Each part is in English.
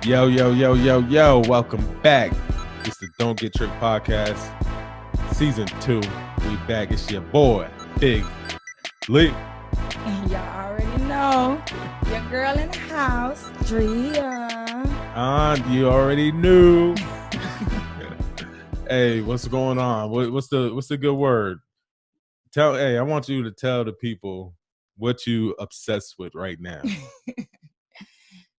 Yo, yo, yo, yo, yo. Welcome back. It's the Don't Get Tricked podcast, season 2. We back. It's your boy, Big Lee. Y'all already know. Your girl in the house, Drea. You already knew. Hey, what's going on? What's the good word? I want you to tell the people what you obsessed with right now.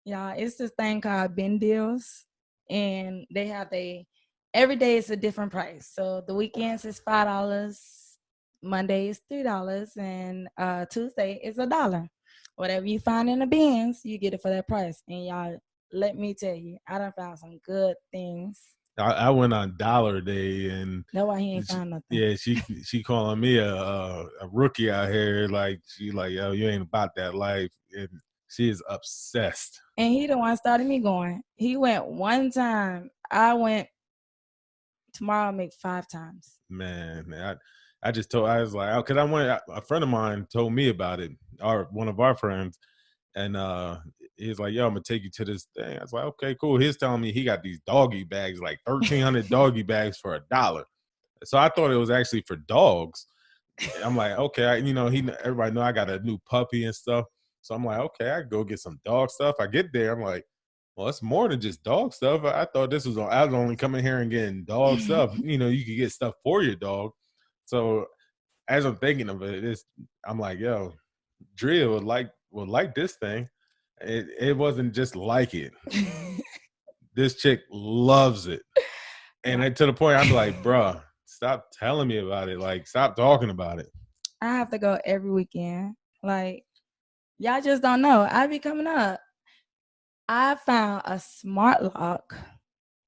Y'all, it's this thing called bin deals, and they have every day is a different price. So the weekends is $5, Monday is $3, and Tuesday is $1. Whatever you find in the bins, you get it for that price. And y'all, let me tell you, I done found some good things. I went on Dollar Day and That's why he ain't found nothing. Yeah, she calling me a rookie out here. Like she like, yo, you ain't about that life, and she is obsessed. And he the one started me going. He went one time. I went tomorrow. I'll make 5 times. Man, I was like, because a friend of mine told me about it, one of our friends, and he's like, yo, I'm gonna take you to this thing. I was like, okay, cool. He's telling me he got these doggy bags, like 1,300 doggy bags for $1. So I thought it was actually for dogs. I'm like, okay, everybody know I got a new puppy and stuff. So I'm like, okay, I go get some dog stuff. I get there, I'm like, well, it's more than just dog stuff. I thought I was only coming here and getting dog stuff. You could get stuff for your dog. So as I'm thinking of it, I'm like, yo, Drea would like this thing. It wasn't just like it. This chick loves it. And to the point, I'm like, bruh, stop telling me about it. Like, stop talking about it. I have to go every weekend. Like, y'all just don't know. I be coming up. I found a smart lock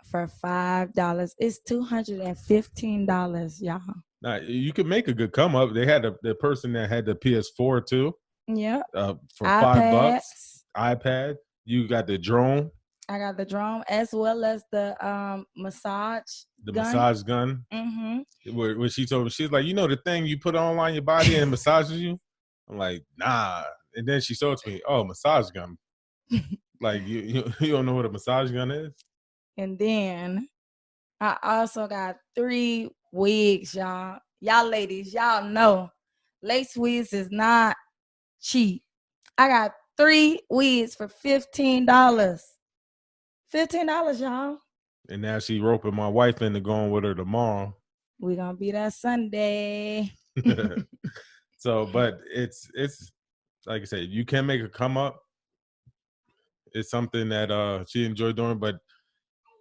for $5. It's $215, y'all. Now, you could make a good come up. They had the person that had the PS4 too. Yeah. For $5. iPad. You got the drone. I got the drone as well as the massage gun. Massage gun. Mm-hmm. Where she told me, she's like, the thing you put on your body and massages you? I'm like, nah. And then she showed it to me, oh, massage gun. Like, you don't know what a massage gun is? And then I also got 3 wigs, y'all. Y'all ladies, y'all know lace wigs is not cheap. I got 3 wigs for $15. $15, y'all. And now she roping my wife into going with her tomorrow. We're gonna be there Sunday. So, but it's like I said, you can make a come up. It's something that she enjoyed doing, but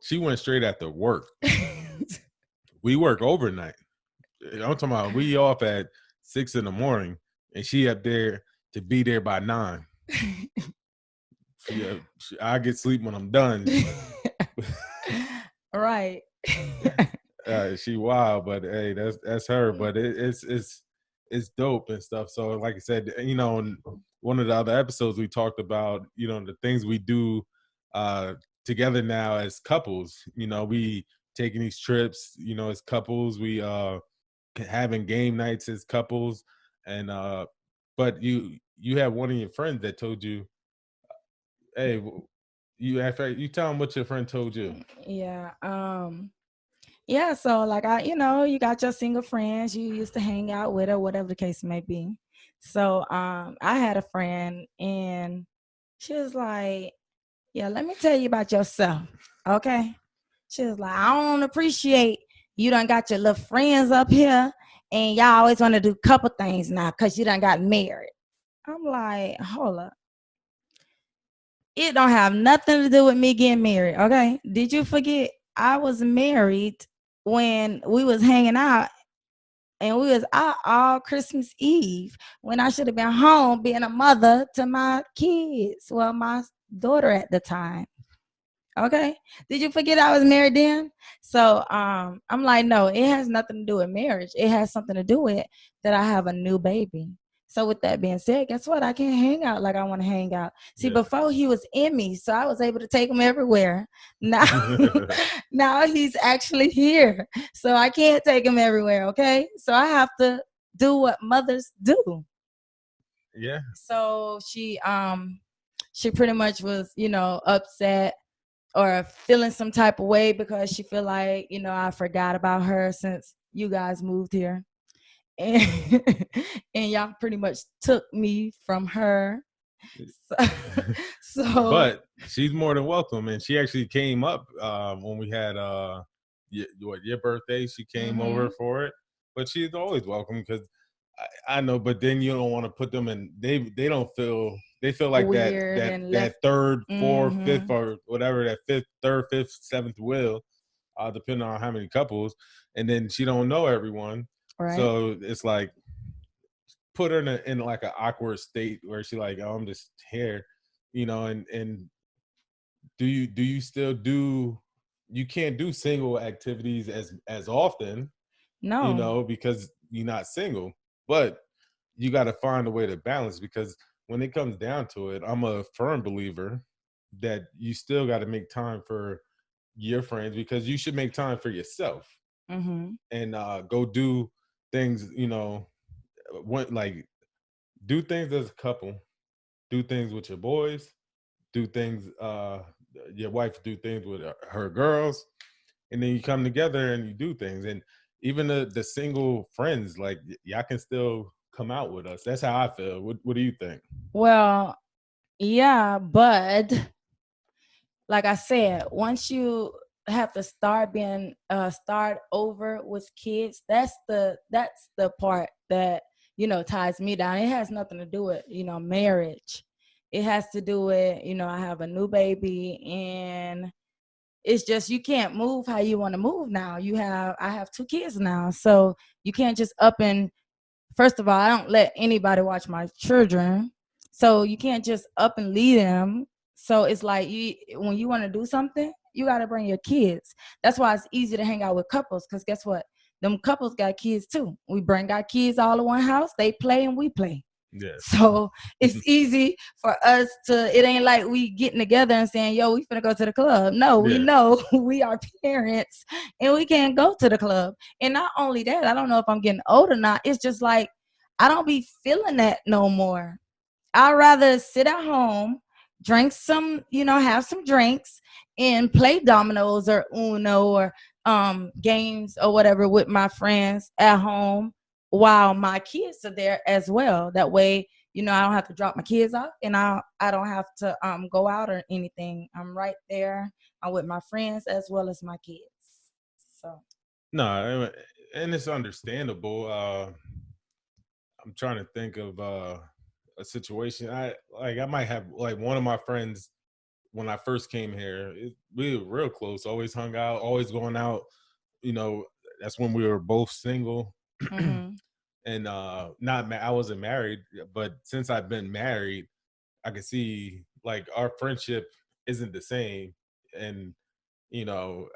she went straight after work. We work overnight. I'm talking about we off at 6 a.m, and she up there to be there by 9. I get sleep when I'm done. Right. She wild, but hey, that's her. But it's dope and stuff. So like I said, in one of the other episodes we talked about, the things we do together now as couples. We taking these trips, as couples. We having game nights as couples, and but you have one of your friends that told you, hey, you tell them what your friend told you. Yeah. Yeah, so like you got your single friends you used to hang out with or whatever the case may be. So I had a friend and she was like, yeah, let me tell you about yourself. Okay. She was like, I don't appreciate you done got your little friends up here and y'all always want to do couple things now because you done got married. I'm like, hold up. It don't have nothing to do with me getting married. Okay. Did you forget I was married when we was hanging out and we was out all Christmas Eve when I should have been home being a mother to my kids. Well, my daughter at the time. Okay. Did you forget I was married then? So I'm like, no, it has nothing to do with marriage. It has something to do with that I have a new baby. So with that being said, guess what? I can't hang out like I want to hang out. See, before he was in me, so I was able to take him everywhere. Now, now he's actually here. So I can't take him everywhere, okay? So I have to do what mothers do. Yeah. So she pretty much was, upset or feeling some type of way because she feel like, I forgot about her since you guys moved here. And and y'all pretty much took me from her. So, so But she's more than welcome, and she actually came up when we had your birthday. She came over mhm, for it, but she's always welcome because I know. But then you don't want to put them in. They don't feel. They feel like that weird that and that left. third, fourth, fifth, Mhm. or whatever that fifth, third, fifth, seventh wheel, depending on how many couples. And then she don't know everyone, Right. so it's like put her in like an awkward state where she like, oh, I'm just here, and do you still do you can't do single activities as often, No. because you're not single, but you got to find a way to balance because when it comes down to it, I'm a firm believer that you still got to make time for your friends because you should make time for yourself Mhm. and go do things, like do things as a couple, do things with your boys, do things your wife do things with her girls, and then you come together and you do things. And even the single friends, like y'all can still come out with us. That's how I feel. What do you think? Well, yeah, but like I said, once you have to start over with kids, that's the part that ties me down. It has nothing to do with marriage. It has to do with I have a new baby, and it's just you can't move how you want to move now. I have two kids now, so you can't just up and first of all, I don't let anybody watch my children. So you can't just up and leave them. So it's like when you want to do something, you got to bring your kids. That's why it's easy to hang out with couples because guess what? Them couples got kids too. We bring our kids all in one house. They play and we play. Yes. So it's easy for us to, it ain't like we getting together and saying, yo, we finna go to the club. No, we Yeah. know we are parents and we can't go to the club. And not only that, I don't know if I'm getting old or not. It's just like, I don't be feeling that no more. I'd rather sit at home, drink some, have some drinks and play dominoes or Uno or games or whatever with my friends at home while my kids are there as well. That way, I don't have to drop my kids off and I don't have to go out or anything. I'm right there. I'm with my friends as well as my kids. So No, and it's understandable. I'm trying to think of a situation. I might have like one of my friends when I first came here. We were real close. Always hung out. Always going out. You know, that's when we were both single. mm-hmm. And not I wasn't married, but since I've been married, I can see like our friendship isn't the same. And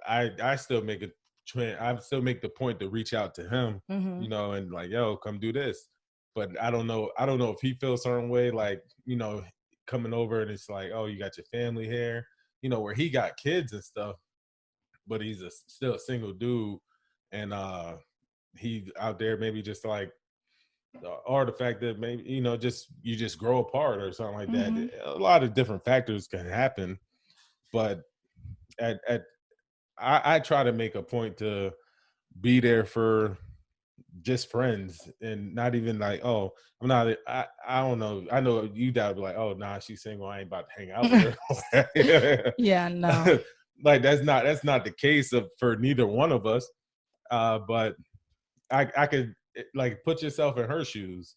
I still make a trend. I still make the point to reach out to him, Mm-hmm. and like, yo, come do this. But I don't know. I don't know if he feels a certain way, like coming over and it's like, oh, you got your family here, where he got kids and stuff, but he's still a single dude, and he out there maybe just like or the fact that maybe just you just grow apart or something like that. Mm-hmm. A lot of different factors can happen, but at I try to make a point to be there for just friends and not even like, oh, I'm not I don't know. I know you gotta be like, oh nah, she's single, I ain't about to hang out with her. Yeah, no. Like that's not the case of for neither one of us. But I could like put yourself in her shoes.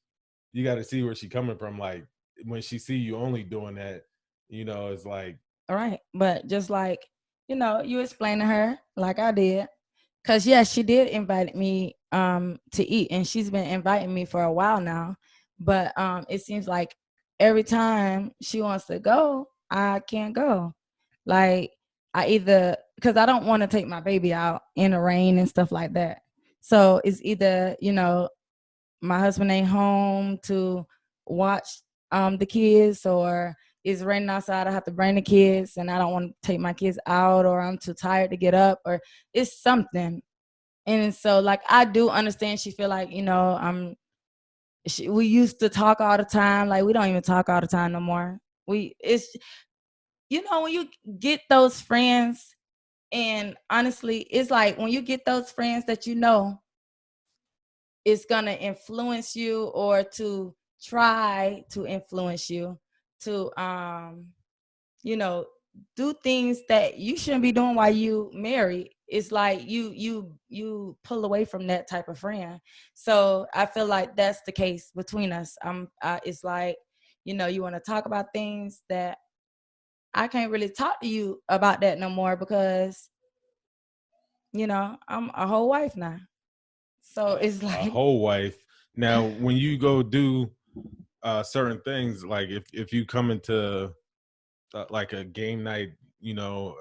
You got to see where she's coming from. Like when she see you only doing that, it's like, All right. But just like, you explain to her like I did. Cause yes, she did invite me to eat and she's been inviting me for a while now. But it seems like every time she wants to go, I can't go. Like I either because I don't want to take my baby out in the rain and stuff like that. So it's either, my husband ain't home to watch the kids or it's raining outside, I have to bring the kids and I don't want to take my kids out or I'm too tired to get up or it's something. And so like I do understand she feel like, we used to talk all the time. Like we don't even talk all the time no more. We it's when you get those friends, and honestly, it's like when you get those friends that it's gonna influence you, or to try to influence you to you know do things that you shouldn't be doing while you married. It's like you pull away from that type of friend. So I feel like that's the case between us. It's like, you want to talk about things that I can't really talk to you about that no more, because I'm a whole wife now. So it's A like, whole wife. Now, when you go do certain things, like if you come into like a game night, you know,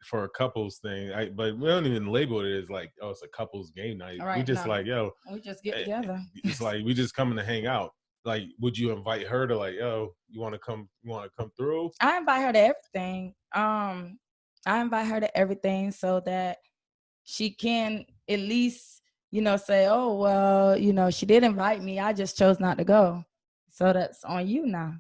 for a couples thing, but we don't even label it as like, oh, it's a couples game night. all We right, just no, like, yo, we just get eh, together. it's like we just coming to hang out. Like, would you invite her to, like, yo, you want to come through? I invite her to everything. I invite her to everything so that she can at least, say, oh, well, she did invite me. I just chose not to go. So that's on you now.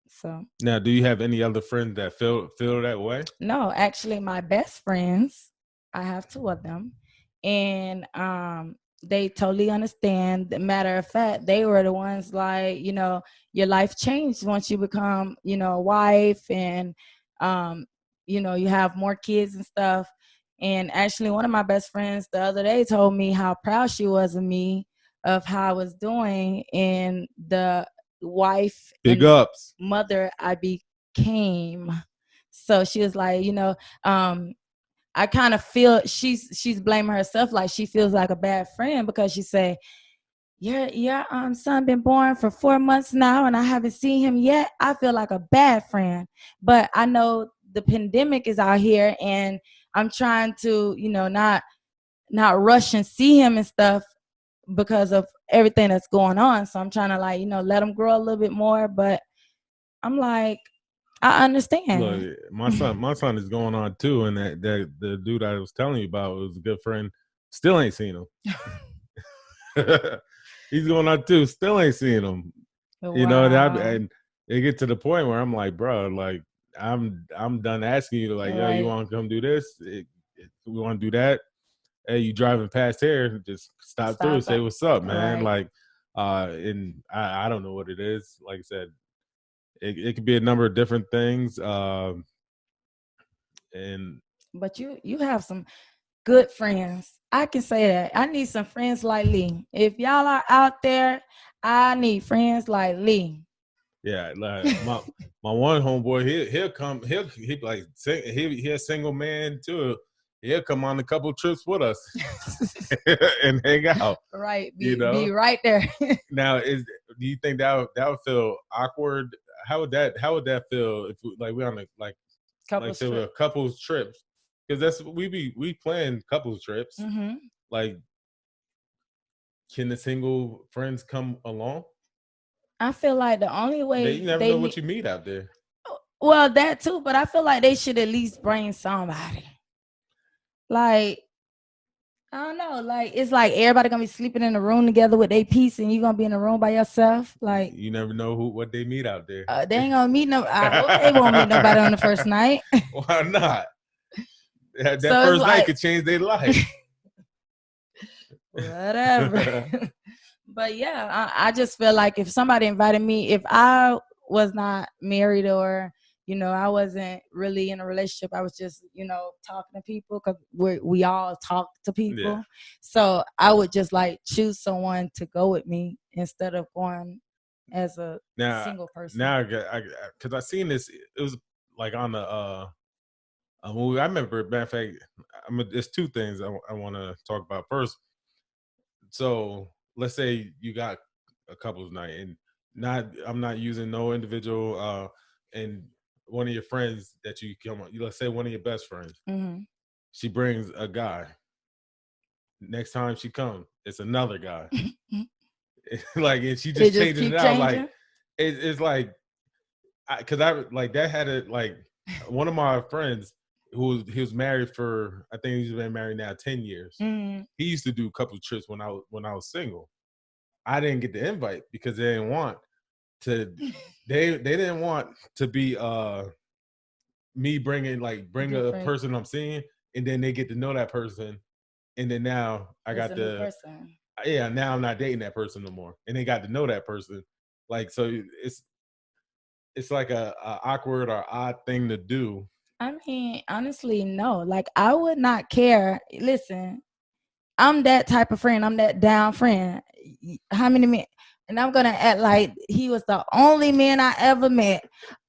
So Now, do you have any other friends that feel that way? no, actually, my best friends, I have two of them, and they totally understand. Matter of fact, they were the ones like, your life changed once you become, a wife, and um, you have more kids and stuff. And actually, one of my best friends the other day told me how proud she was of me, of how I was doing, and the wife Big and ups. mother I became. So she was like, I kind of feel she's blaming herself, like she feels like a bad friend, because she said, your son been born for 4 months now and I haven't seen him yet. I feel like a bad friend. But I know the pandemic is out here, and I'm trying to, not rush and see him and stuff because of everything that's going on. So I'm trying to, like, let him grow a little bit more. But I'm like, I understand. Look, my son is going on too, and that the dude I was telling you about was a good friend. Still ain't seen him. He's going on too. Still ain't seen him. You know, Wow. and it get to the point where I'm like, bro, like I'm done asking you to, like, yo, you Right. want to come do this? We want to do that. Hey, you driving past here? Just stop through, Stop. say what's up, man. Right. Like, and I don't know what it is. Like I said, it could be a number of different things. And But you have some good friends. I can say that. I need some friends like Lee. If y'all are out there, I need friends like Lee. yeah, like my one homeboy, he'll come, he like he a single man too. He'll come on a couple trips with us and hang out. Right. You Be know. right there. Now, do you think that would feel awkward? How would that feel if like we on a like Couple say we're strip. a couples trips? Because that's we plan couples trips. Hmm. Like, can the single friends come along? I feel like the only You way never they know what need, you meet out there. well, that too, but I feel like they should at least bring somebody. Like, I don't know. Like, it's like everybody gonna be sleeping in a room together with their piece, and you gonna be in a room by yourself. Like, You never know what they meet out there. they ain't gonna meet no. I hope they won't meet nobody on the first night. Why not? That So it's first night like, could change their life. whatever. But yeah, I just feel like if somebody invited me, if I was not married, or I wasn't really in a relationship, I was just talking to people, because we all talk to Yeah. people. So I would just like choose someone to go with me instead of going as a Now, single person. now, because I seen this, it was like on the a movie. I remember. Matter of fact, there's two things I want to talk about. First, so let's say you got a couple's night, and I'm not using no individual, and one of your friends that you come on, let's say one of your best friends, Hmm. she brings a guy. Next time she comes, it's another guy. Like, and she It just just changing it keep out. Like, changing. it's like, because I like that had it like one of my friends he was married for, I think he's been married now 10 years. Hmm. He used to do a couple of trips when I was single. I didn't get the invite because they didn't want to. They didn't want to be me bring a Different. person I'm seeing, and then they get to know that person, and then now I It's got a new the person. yeah, now I'm not dating that person no more, and they got to know that person. Like so, it's like a awkward or odd thing to do. I mean, honestly, no. Like, I would not care. Listen, I'm that type of friend. I'm that down friend. How many men? And I'm gonna act like he was the only man I ever met.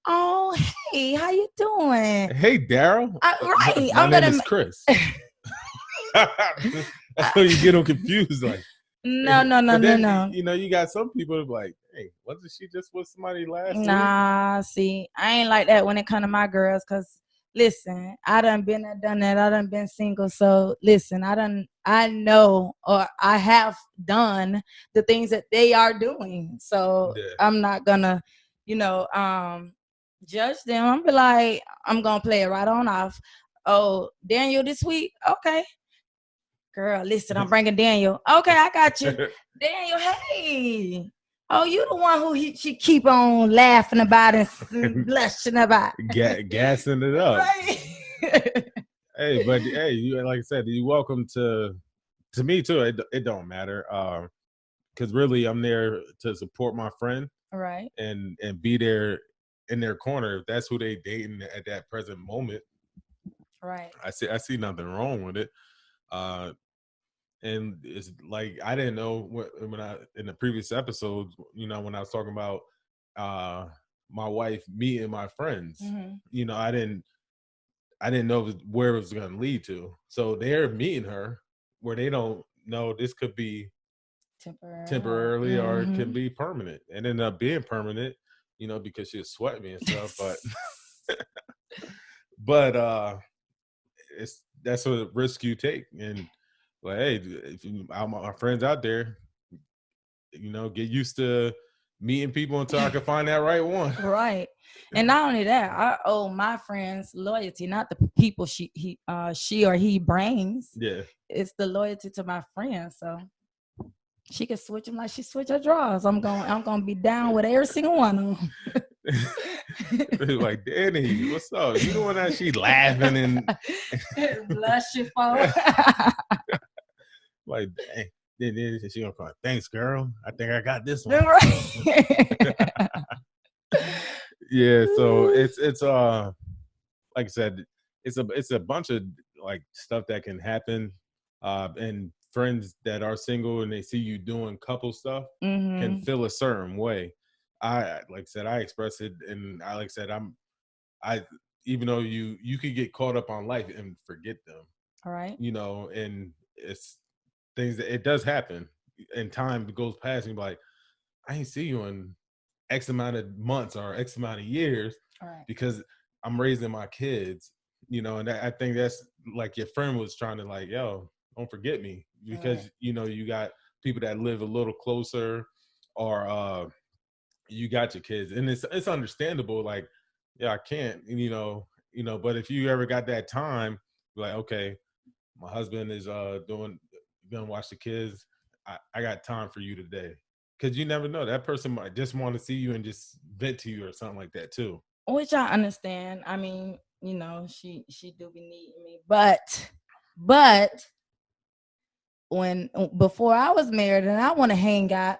Oh, hey, how you doing? Hey, Daryl, Right. my I'm name gonna. is Chris. That's when you get them confused, like. No, no, no, But no, then no. you got some people like, hey, wasn't she just with somebody last week? Nah, see, I ain't like that when it come to my girls. Cause listen, I done been there, done that. I done been single. So listen, I know, or I have done the things that they are doing. So Yeah. I'm not gonna, you know, judge them. I'm be like, I'm gonna play it right on off. Oh, Daniel this week? Okay. Girl, listen, I'm bringing Daniel. Okay, I got you. Daniel, hey. Oh, you the one who she keep on laughing about and blushing about. Gassing it up. Right. Hey, but hey, you like I said, you're welcome to me too. It don't matter. Because really I'm there to support my friend Right. and be there in their corner. If that's who they dating at that present moment, Right. I see nothing wrong with it. Uh and it's like I didn't know when I in the previous episodes, when I was talking about uh my wife meeting my friends, Mm-hmm. I didn't know where it was going to lead to. So they're meeting her where they don't know this could be temporarily or it can Mm-hmm. be permanent, and ended up being permanent, because she was sweating me and stuff. But it's that's a risk you take, and like, hey, if our friends out there, get used to meeting people until I can find that right one. Right. And not only that, I owe my friends loyalty, not the people she or he brings. Yeah. It's the loyalty to my friends. So she can switch them like she switch her drawers. I'm gonna be down with every single one of them. Like, Danny, what's up? You the one that she laughing and blushing for. like, dang. Then she gonna call, thanks, girl. I think I got this one. Right. Yeah, so it's like I said, it's a bunch of like stuff that can happen, and friends that are single and they see you doing couple stuff can Mm-hmm. feel a certain way. I like I said, I express it, and I like I said, I even though you could get caught up on life and forget them, All right. and it's things that it does happen, and time goes past, and you're like, I ain't see you in X amount of months or X amount of years All right. because I'm raising my kids, and I think that's like your friend was trying to like, yo, don't forget me All right. because, you got people that live a little closer or you got your kids, and it's understandable. Like, yeah, I can't, but if you ever got that time, like, okay, my husband is gonna watch the kids. I got time for you today. Cause you never know. That person might just want to see you and just vent to you or something like that too. Which I understand. I mean, she do be needing me, but when before I was married and I want to hang out,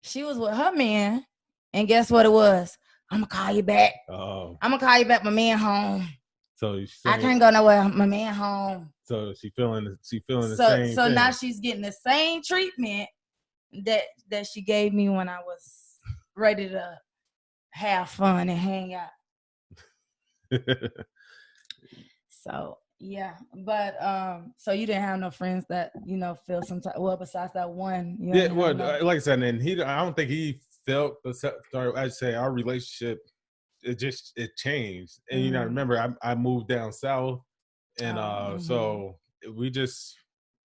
she was with her man, and guess what it was? I'm gonna call you back. Oh, I'm gonna call you back. My man home. so she's I saying, can't go nowhere. My man home. so she feeling the So same so now thing. she's getting the same treatment that she gave me when I was ready to have fun and hang out. So yeah, but so you didn't have no friends that feel some type. Well, besides that one, you Yeah, ain't well, have no. like I said, and I don't think he felt the. Sorry, I'd say our relationship, it changed, and Mm. remember, I moved down south, and Oh, so we just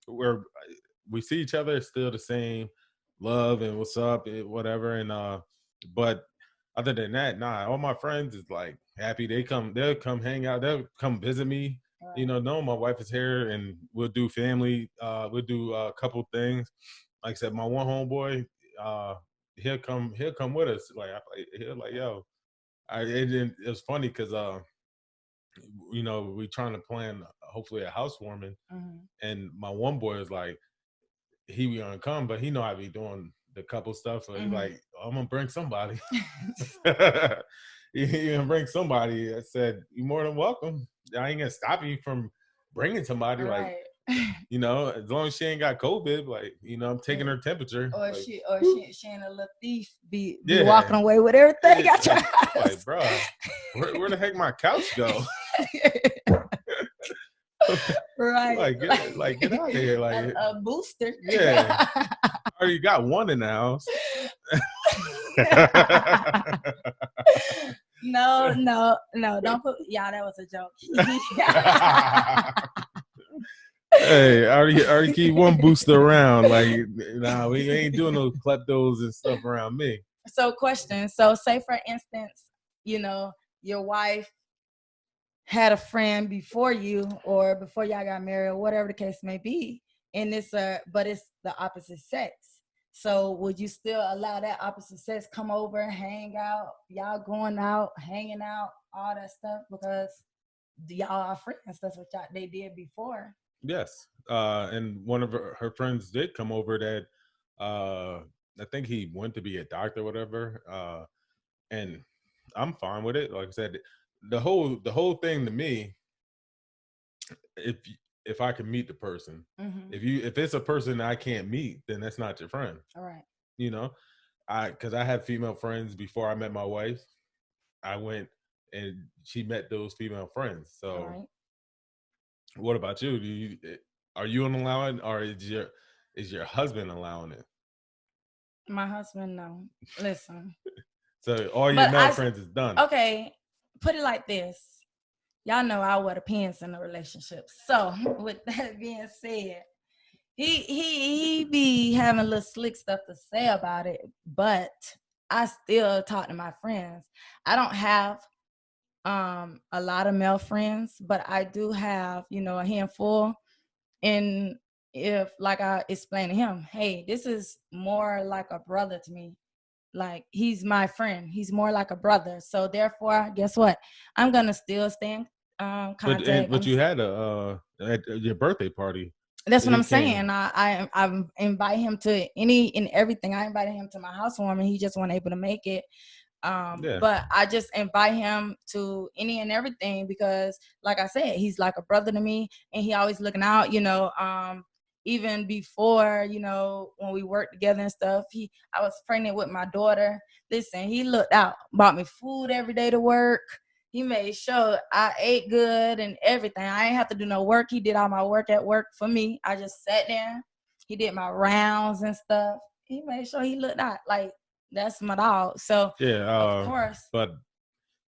we're we see each other still the same, love and what's up, whatever, and but other than that, nah, all my friends is like happy. They'll come hang out, they'll come visit me. right. Know my wife is here, and we'll do family. We'll do a couple things. Like I said, my one homeboy, uh, he'll come with us. Like he'll like, yo, it was funny because we trying to plan hopefully a housewarming, Mm-hmm. and my one boy is like, he be gonna come, but he know I be doing the couple stuff. So he's Mm-hmm. like, I'm gonna bring somebody. He gonna bring somebody. I said, you more than welcome. I ain't gonna stop you from bringing somebody. Like, Right. as long as she ain't got COVID, like, I'm taking her temperature. Or Like, she ain't a little thief be walking yeah. away with everything out your Like, house. bro, where the heck my couch go? Right. Like, get out of here. Like, A booster. yeah, I already got one in the house. No, no, no. Don't put y'all, that was a joke. Hey, I already keep one booster around. Like, nah, we ain't doing no kleptos and stuff around me. So question. So say for instance, your wife had a friend before you or before y'all got married or whatever the case may be, and but it's the opposite sex. So would you still allow that opposite sex come over, hang out, y'all going out, hanging out, all that stuff, because y'all are friends? That's what they did before. Yes. And one of her friends did come over that I think he went to be a doctor or whatever. And I'm fine with it. Like I said, the whole thing to me, if if I can meet the person, Mm-hmm. if it's a person I can't meet, then that's not your friend. All right. You know, because I had female friends before I met my wife. I went and she met those female friends. All So, right. what about you? Are you allowing, or is your husband allowing it? My husband, no. Listen. So all your But male friends is done. okay, put it like this. Y'all know I wear the pants in the relationship. So with that being said, he be having a little slick stuff to say about it, but I still talk to my friends. I don't have a lot of male friends, but I do have, a handful. And if, like I explained to him, hey, this is more like a brother to me. Like, he's my friend. He's more like a brother. So therefore, guess what? I'm gonna still stay in contact. But you had at your birthday party. That's what He I'm came. saying. I invite him to any and everything. I invited him to my housewarming. He just wasn't able to make it. Yeah. But I just invite him to any and everything because, like I said, he's like a brother to me, and he always looking out. Even before, when we worked together and stuff, I was pregnant with my daughter. Listen, he looked out, bought me food every day to work. He made sure I ate good and everything. I ain't have to do no work. He did all my work at work for me. I just sat there. He did my rounds and stuff. He made sure he looked out. Like, that's my dog. So, Yeah. of course. But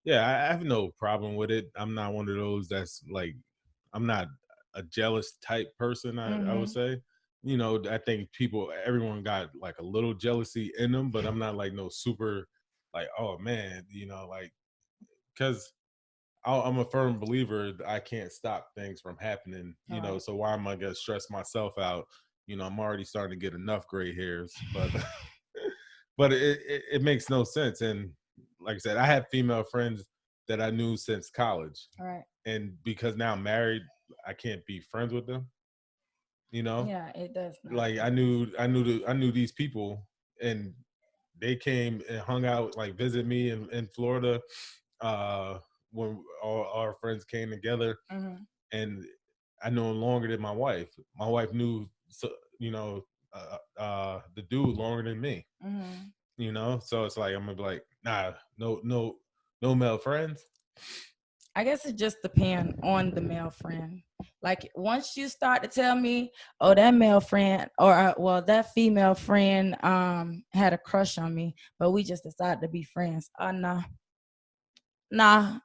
yeah, I have no problem with it. I'm not one of those that's like, I'm not a jealous type person. I would Mm-hmm. say. I think everyone got like a little jealousy in them, but I'm not like no super, like, oh man, like, because I'm a firm believer that I can't stop things from happening. Right. So why am I gonna stress myself out? I'm already starting to get enough gray hairs, but but it makes no sense. And like I said, I have female friends that I knew since college, All right. and because now I'm married, I can't be friends with them. Yeah, it does not Like make any I knew these people, and they came and hung out, like visit me in Florida, uh, when all our friends came together, sense. Mm-hmm. and I know him longer than my wife. My wife knew, so, the dude longer than me. Mm-hmm. So it's like I'm gonna be like, nah, no, no, no male friends. I guess it just depends on the male friend. Like, once you start to tell me, oh, that male friend or well, that female friend had a crush on me, but we just decided to be friends. Nah, nah.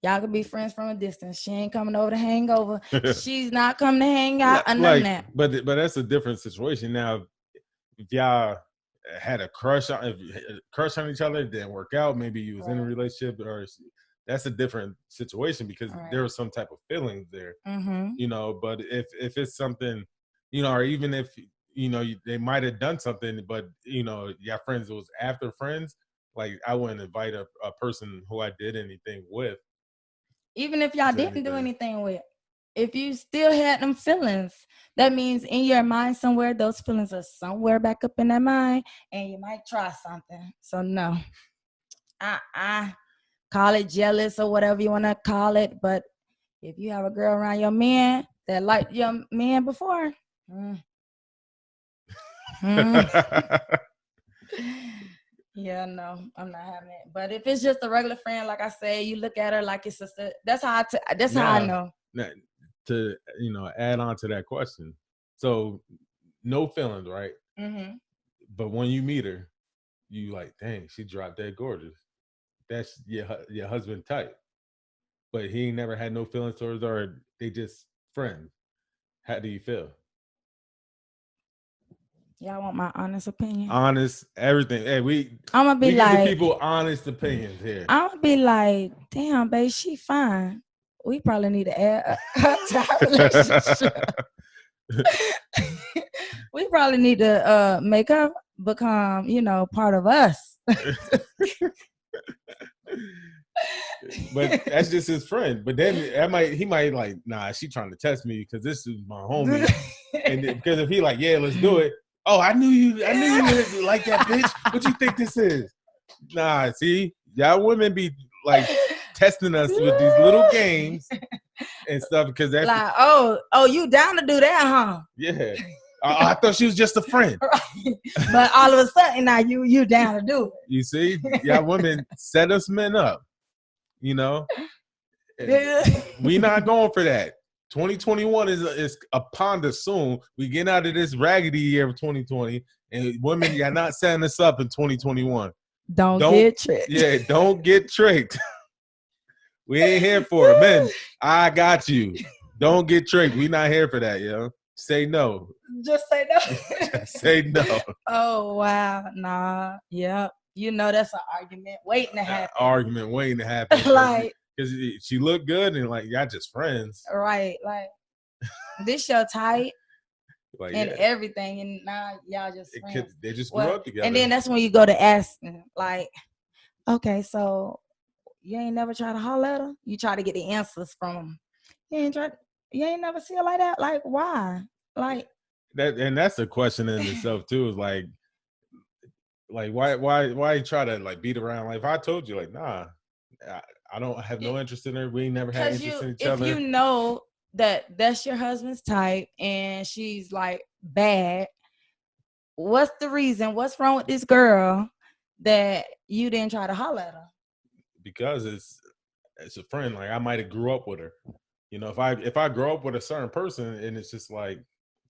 Y'all can be friends from a distance. She ain't coming over to hang over. She's not coming to hang out or none of Like, that. but that's a different situation now. If y'all had a crush on each other, it didn't work out. Maybe you was in a Right. relationship, or that's a different situation because All right. there was some type of feelings there. Mm-hmm. But if it's something, or even if they might have done something, but your friends was after friends, like I wouldn't invite a person who I did anything with, Even if y'all It's didn't do everything. anything with, if you still had them feelings, that means in your mind somewhere, those feelings are somewhere back up in that mind, and you might try something. So no, I call it jealous or whatever you want to call it. But if you have a girl around your man that liked your man before, mm, mm, yeah, no, I'm not having it. But if it's just a regular friend, like I say, you look at her like your sister. That's how that's how I Now, know. now, to add on to that question, so no feelings, right? Mm-hmm. But when you meet her, you like, dang, she dropped dead gorgeous. That's your husband type, but he ain't never had no feelings towards her. Or they just friends. How do you feel? Y'all want my honest opinion? Honest, everything. Hey, we I'm gonna be we give the like, people honest opinions here. I'm gonna be like, damn, babe, she fine. We probably need to add her to our relationship. We probably need to make her become, part of us. But that's just his friend. But then he might like, nah, she trying to test me because this is my homie. And because if he like, yeah, let's do it. Oh, I knew you like that bitch. What you think this is? Nah, see, y'all women be like testing us with these little games and stuff because that's like, oh, you down to do that, huh? yeah. I thought she was just a friend. Right. But all of a sudden now you down to do it. You see, y'all women set us men up. Yeah. We not going for that. 2021 is upon us soon. We get out of this raggedy year of 2020, and women, you're not setting us up in 2021. Don't get tricked. Yeah, don't get tricked. We ain't here for it, men. I got you. Don't get tricked. We not here for that, yo. Say no. Just say no. Just say no. Oh wow, nah, yeah. That's an argument waiting to happen. Like, because she looked good and like y'all just friends, right? Like this your type like and everything, and now y'all just friends. They just grew up together. And then that's when you go to asking, like, okay, so you ain't never try to holler at her? You try to get the answers from them. You ain't never see her like that? Like, why? Like that, and that's a question in itself too. Is like why try to like beat around? Like if I told you like, nah, I don't have no interest in her. We ain't never had interest in each other. If you know that that's your husband's type and she's like bad, what's the reason? What's wrong with this girl that you didn't try to holler at her? Because it's a friend. Like I might have grew up with her. If I grow up with a certain person and it's just like,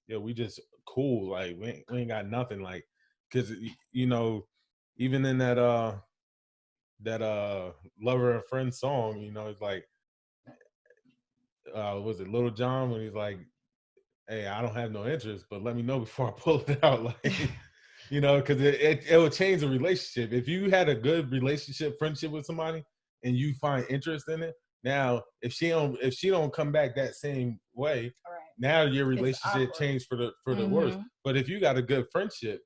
yeah, we just cool. Like we ain't got nothing. Like because even in that lover and friend song, it's like was it Little John when he's like, hey, I don't have no interest, but let me know before I pull it out. Like because it will change the relationship. If you had a good relationship, friendship with somebody and you find interest in it, now if she don't come back that same way, right, now your relationship changed for the worse. But if you got a good friendship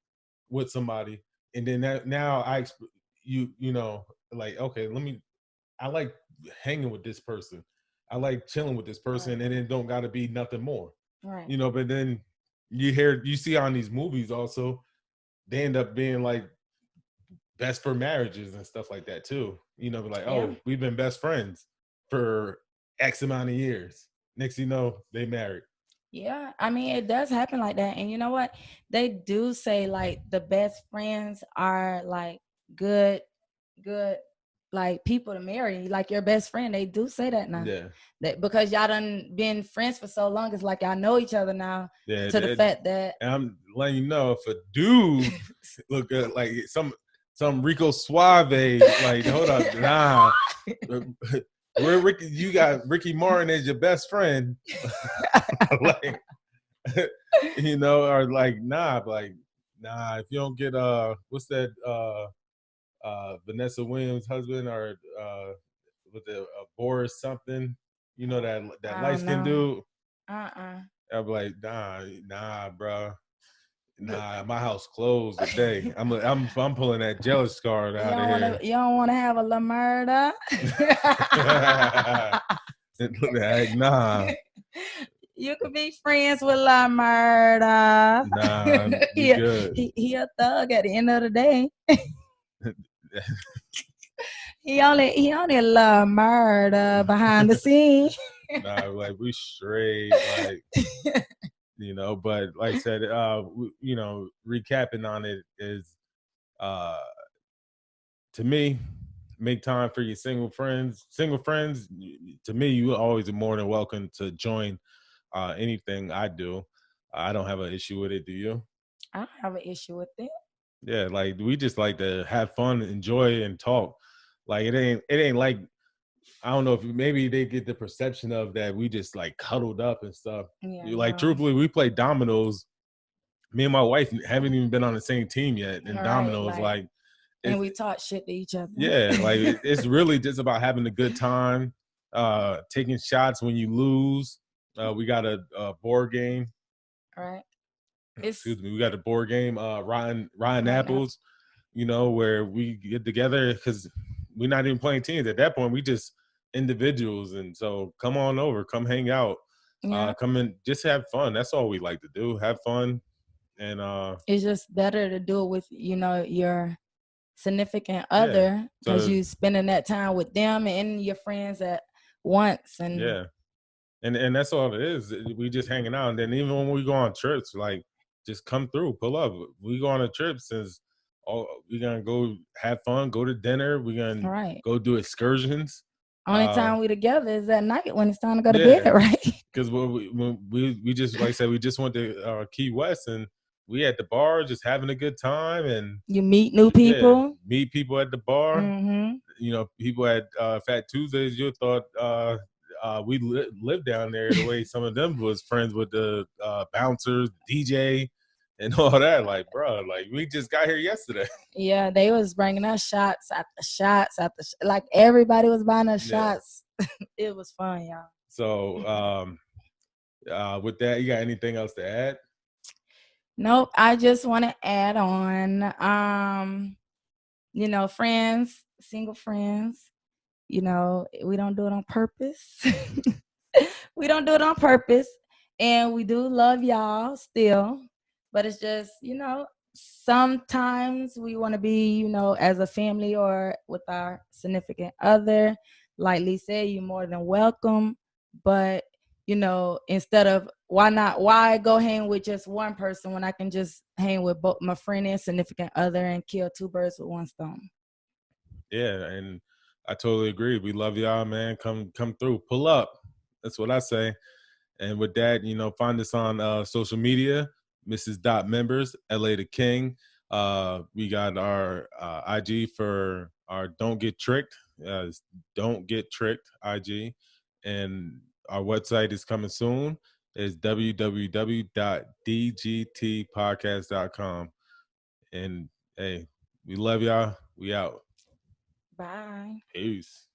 with somebody and then now like, okay, I like hanging with this person. I like chilling with this person, right, and it don't got to be nothing more. Right. But then you see on these movies also, they end up being like best for marriages and stuff like that too. Like, oh, we've been best friends for X amount of years. Next thing you know, they married. Yeah, I mean, it does happen like that. And you know what? They do say like the best friends are like good, like people to marry, like your best friend. They do say that now. Yeah. That because y'all done been friends for so long, it's like y'all know each other now. Yeah. To the fact that, and I'm letting you know, if a dude look at like some Rico Suave, like hold up, nah. Where Ricky, you got Ricky Martin as your best friend, like or like nah, like nah. If you don't get what's that Vanessa Williams' husband or with the Boris something, that light skinned dude. I'm like nah, bro. Nah, my house closed today. I'm pulling that jealous card out of here. You don't want to have a La Murder? Like, nah, You could be friends with La Murda. nah, we he, good. he a thug at the end of the day. He only love murder behind the scene. Nah, like we straight, like but like I said, recapping on it is, uh, to me, make time for your single friends. Single friends, to me, you always are more than welcome to join anything I do. I don't have an issue with it. Do you? I don't have an issue with it. Yeah, like we just like to have fun, enjoy, and talk. Like it ain't like, I don't know if maybe they get the perception of that we just like cuddled up and stuff. Yeah, You like, no. truthfully, we play dominoes. Me and my wife haven't even been on the same team yet. And Right, dominoes, like, like, and it's, we talk shit to each other. yeah, like it's really just about having a good time, taking shots when you lose. We got a board game. Right. It's Excuse me. We got a board game, Rotten right now. Apples. Where we get together because we're not even playing teams at that point. We just individuals, and so come on over, come hang out, Yeah. come and just have fun. That's all we like to do. Have fun, and It's just better to do it with, your significant yeah. other because So you spending that time with them and your friends at once. And yeah, and that's all it is. We just hanging out, and then even when we go on trips, like, just come through, pull up. We go on a trip since we're gonna go have fun, go to dinner. We're gonna right. go do excursions. Only Uh, time we together is at night when it's time to go to bed, yeah, right? because when we just, like I said, we just went to Key West, and we at the bar just having a good time, and You meet new yeah, people. meet people at the bar. Mm-hmm. People at Fat Tuesdays. You thought we lived down there the way some of them was friends with the bouncers, DJ, and all that. Like, bro, like we just got here yesterday. Yeah, they was bringing us shots after shots after like everybody was buying us Yeah. shots. It was fun, y'all. So with that, you got anything else to add? Nope. I just want to add on, friends, single friends, we don't do it on purpose. We don't do it on purpose. And we do love y'all still. But it's just, sometimes we want to be, as a family or with our significant other. Like Lee said, you're more than welcome. But, instead of why go hang with just one person when I can just hang with both my friend and significant other and kill two birds with one stone? Yeah, and I totally agree. We love y'all, man. Come through, pull up. That's what I say. And with that, find us on social media, Mrs. Dot Members, LA the King. We got our IG for our Don't Get Tricked, Don't Get Tricked IG. And our website is coming soon. It's www.dgtpodcast.com. And hey, we love y'all. We out. Bye. Peace.